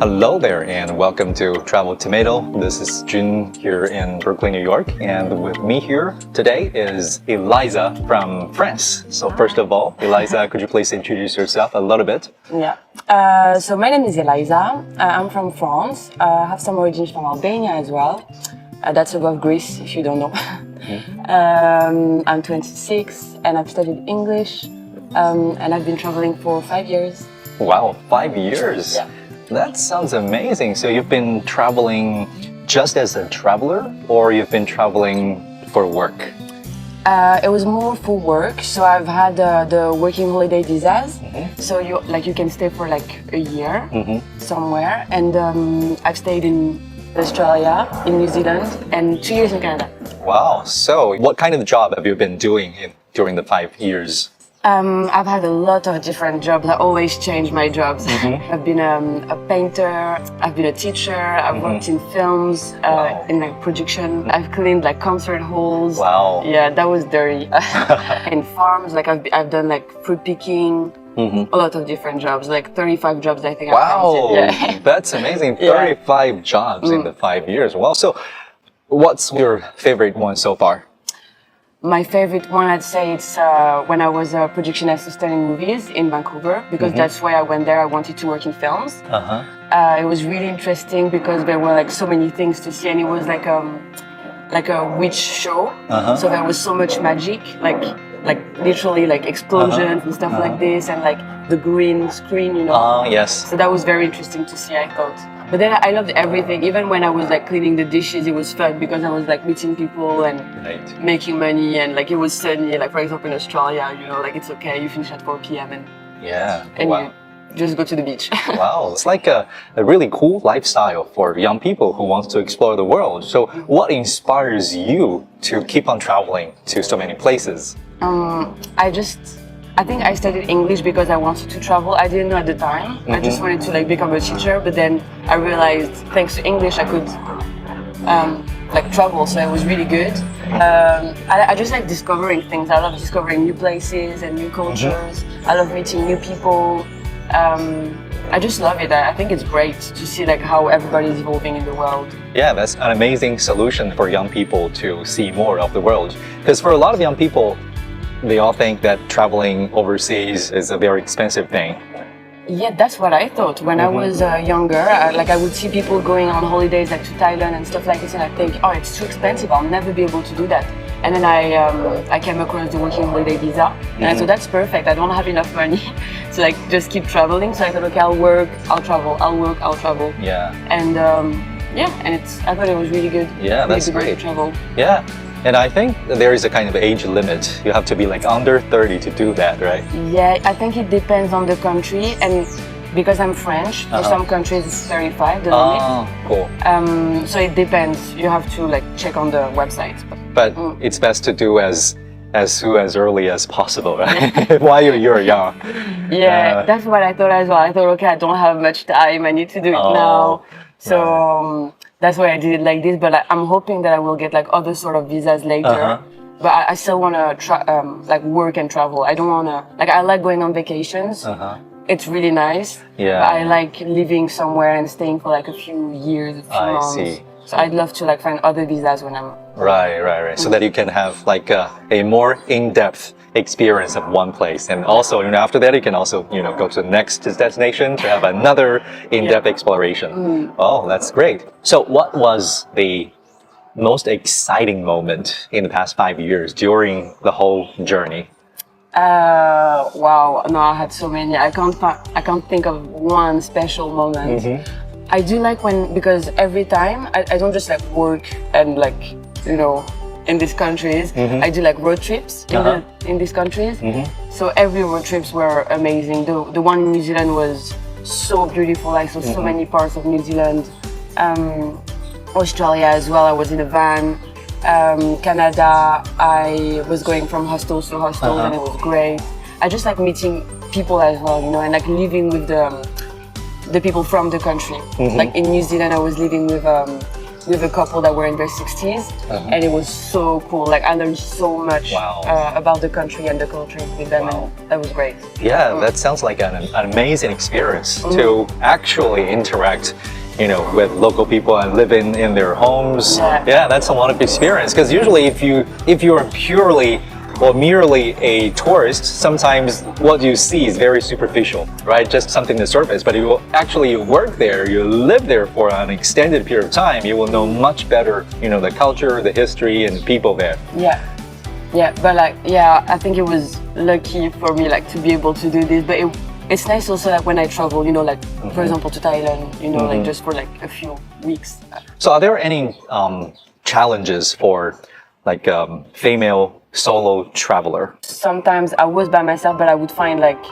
Hello there and welcome to Travel Tomato. This is Jun here in Brooklyn, New York, and with me here today is Eliza from France. So first of all, Eliza, could you please introduce yourself a little bit? Yeah. So my name is Eliza. I'm from France. I have some origins from Albania as well. That's above Greece, if you don't know. I'm 26 and I've studied English and I've been traveling for 5 years. Wow, 5 years? Yeah. That sounds amazing. So you've been traveling just as a traveler or you've been traveling for work? It was more for work. So I've had the working holiday visas. So you can stay for like a year somewhere. And I've stayed in Australia, in New Zealand, and 2 years in Canada. Wow. So what kind of job have you been doing during the 5 years? I've had a lot of different jobs. I always change my jobs. I've been a painter, I've been a teacher, I've worked in films, in like production. I've cleaned like concert halls. Wow. Yeah, that was dirty. In farms, like I've done like fruit picking, a lot of different jobs, like 35 jobs I think. Wow, Yeah. that's amazing. 35 jobs in the 5 years. Well, so what's your favorite one so far? My favorite one, I'd say it's when I was a production assistant in movies in Vancouver, because that's why I went there. I wanted to work in films. It was really interesting because there were like so many things to see, and it was like a witch show. So there was so much magic, like literally like explosions and stuff like this, and like the green screen, you know. Oh, yes. So that was very interesting to see, I thought. But then I loved everything. Even when I was like cleaning the dishes, it was fun because I was like meeting people and making money, and like it was sunny. Like for example in Australia, you know, like it's okay, you finish at 4 p.m. and you just go to the beach. Wow, it's like a really cool lifestyle for young people who want to explore the world. So what inspires you to keep on traveling to so many places? I think I studied English because I wanted to travel. I didn't know at the time. I just wanted to like become a teacher, but then I realized thanks to English I could like travel, so it was really good. I just like discovering things. I love discovering new places and new cultures. I love meeting new people. I just love it. I think it's great to see like how everybody is evolving in the world. Yeah, that's an amazing solution for young people to see more of the world. Because for a lot of young people, they all think that traveling overseas is a very expensive thing. Yeah, that's what I thought when I was younger. I would see people going on holidays like to Thailand and stuff like this, and I think, oh, it's too expensive. I'll never be able to do that. And then I came across the working holiday visa, and I thought that's perfect. I don't have enough money to like just keep traveling, so I thought, okay, I'll work, I'll travel, I'll work, I'll travel. Yeah. And I thought it was really good. Yeah, that's really good great. To travel. Yeah. And I think there is a kind of age limit. You have to be like under 30 to do that, right? Yeah, I think it depends on the country, and because I'm French, for some countries it's 35, the limit. Oh, cool. So it depends. You have to like check on the website. But it's best to do as early as possible, right? While you're young. Yeah, that's what I thought as well. I thought, okay, I don't have much time. I need to do it now. So that's why I did it like this. But I'm hoping that I will get like other sort of visas later. But I still want to like work and travel. I don't want to I like going on vacations. It's really nice. Yeah. But I like living somewhere and staying for like a few years, a few months. I see. So I'd love to like find other visas when I'm Right. So that you can have like a more in-depth experience of one place, and also after that you can also go to the next destination to have another in-depth exploration. Oh, that's great. So what was the most exciting moment in the past 5 years during the whole journey? Wow, no, I had so many. I can't think of one special moment. I do like because every time I don't just like work and like in these countries. I do like road trips in these countries. So every road trips were amazing. The one in New Zealand was so beautiful. I saw so many parts of New Zealand. Australia as well. I was in a van. Canada, I was going from hostels to hostels, and it was great. I just like meeting people as well, and like living with the people from the country. Like in New Zealand, I was living with with a couple that were in their 60s, and it was so cool. Like I learned so much about the country and the culture with them, and that was great. Yeah, that sounds like an amazing experience to actually interact, you know, with local people and live in their homes. Yeah, that's a wonderful experience. Because usually, if you are purely or merely a tourist, sometimes what you see is very superficial, right? Just something to surface. But if you actually work there, you live there for an extended period of time, you will know much better, you know, the culture, the history, and the people there. Yeah, but like, yeah, I think it was lucky for me, like, to be able to do this. But it's nice also, like, when I travel, you know, like, for example, to Thailand, you know, like, just for like a few weeks. So, are there any challenges for like female solo traveler? Sometimes I was by myself, but I would find like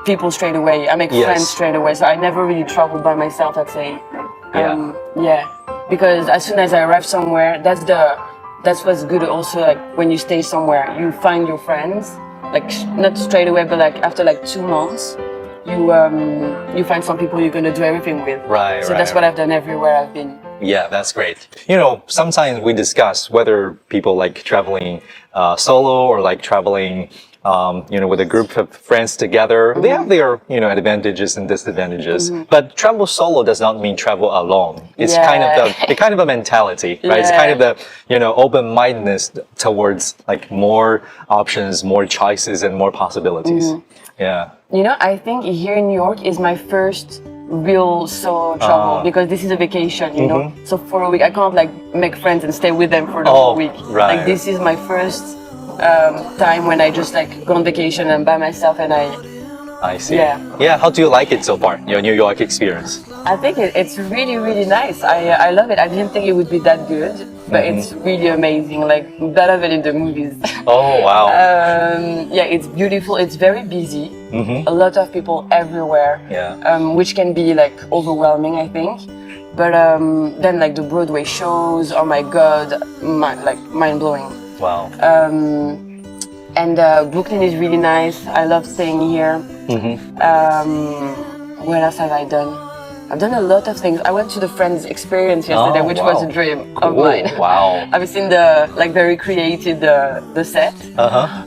people straight away. I make friends straight away. So I never really traveled by myself, I'd say. Because as soon as I arrive somewhere, that's what's good also, like when you stay somewhere, you find your friends, like not straight away, but like after like 2 months, you find some people you're gonna do everything with. Right. So that's what I've done everywhere I've been. Yeah, that's great. You know, sometimes we discuss whether people like traveling solo or like traveling, you know, with a group of friends together. They have their, you know, advantages and disadvantages. But travel solo does not mean travel alone. It's kind of a mentality, right? It's kind of the, you know, open-mindedness towards like more options, more choices, and more possibilities. Yeah. You know, I think here in New York is my first real solo travel because this is a vacation, you know. So for a week, I can't like make friends and stay with them for the whole week. Right. Like this is my first time when I just like go on vacation and by myself, and I see. Yeah. How do you like it so far? Your New York experience? I think it's really, really nice. I love it. I didn't think it would be that good, but it's really amazing. Like better than in the movies. Oh wow. Yeah, it's beautiful. It's very busy. A lot of people everywhere. Which can be like overwhelming, I think. But then like the Broadway shows, oh my god, like mind blowing. Wow. And Brooklyn is really nice. I love staying here. What else have I done? I've done a lot of things. I went to the Friends Experience yesterday, which was a dream of mine. Wow. I've seen they recreated the set.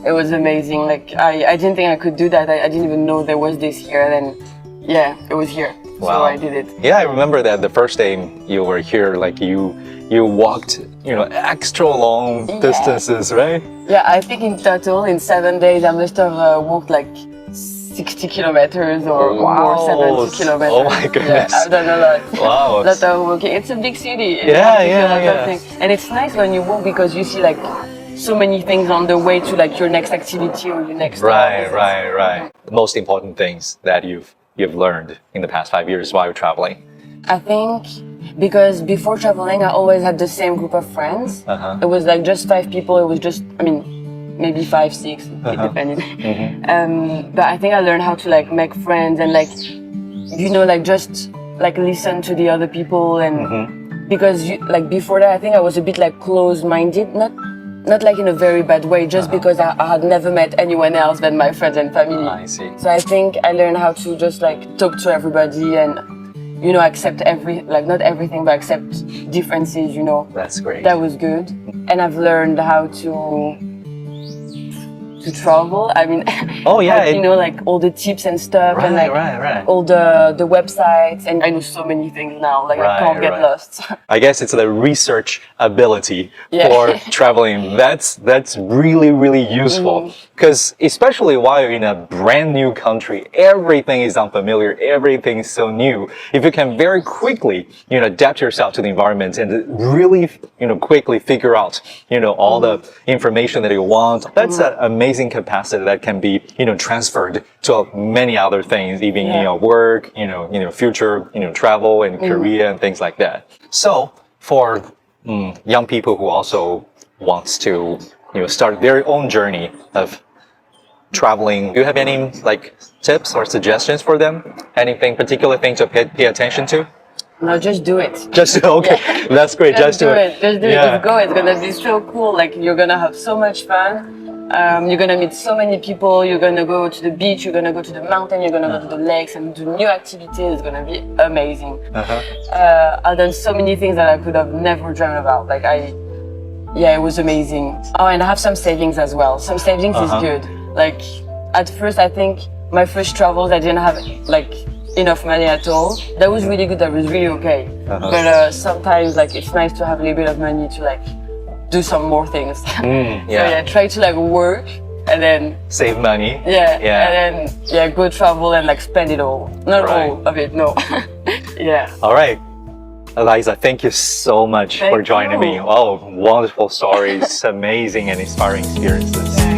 It was amazing. Like I didn't think I could do that. I didn't even know there was this here. Then, yeah, it was here. Wow. So I did it. Yeah, I remember that the first day you were here, like you walked, you know, extra long distances, right? Yeah, I think in total, in 7 days, I must have walked like 60 kilometers or more, 70 kilometers. Oh my goodness. Yeah, I've done a lot. Wow. A lot of walking. It's a big city. Yeah. And it's nice when you walk because you see like so many things on the way to like your next activity or your next Right. The most important things that you've learned in the past 5 years while you're traveling? I think because before traveling, I always had the same group of friends. It was like just 5 people. It was just, I mean, maybe 5, 6, it depended. But I think I learned how to like make friends and like, you know, like just like listen to the other people and because like before that, I think I was a bit like closed-minded, not like in a very bad way, just because I had never met anyone else than my friends and family. I see. So I think I learned how to just like talk to everybody and, you know, accept like not everything, but accept differences, you know. That's great. That was good. And I've learned how to travel. I mean, you know, like all the tips and stuff, and like all the websites, and I know so many things now. Like I can't get lost. I guess it's the research ability for traveling. That's really, really useful because especially while you're in a brand new country, everything is unfamiliar, everything is so new. If you can very quickly, you know, adapt yourself to the environment and really, you know, quickly figure out, you know, all the information that you want, that's an amazing capacity that can be, you know, transferred to many other things, even you know, work, you know, future, you know, travel and career and things like that. So for young people who also wants to, you know, start their own journey of traveling, do you have any like tips or suggestions for them? Anything particular thing to pay attention to? No, just do it. Just okay. That's great. Just do it. Just do it. Just go. It's gonna be so cool. Like you're gonna have so much fun. You're gonna meet so many people. You're gonna go to the beach. You're gonna go to the mountain. You're gonna go to the lakes and do new activities. It's gonna be amazing. I've done so many things that I could have never dreamed about. Yeah, it was amazing. Oh, and I have some savings as well. Some savings is good. Like at first, I think my first travels, I didn't have like enough money at all. That was really good. That was really okay. But sometimes, like, it's nice to have a little bit of money to like do some more things. So yeah, try to like work and then Save money. and then go travel and like spend it all. Not all of it, no. Yeah. All right. Eliza, thank you so much for Thank joining you. me. Oh, wonderful stories, amazing and inspiring experiences.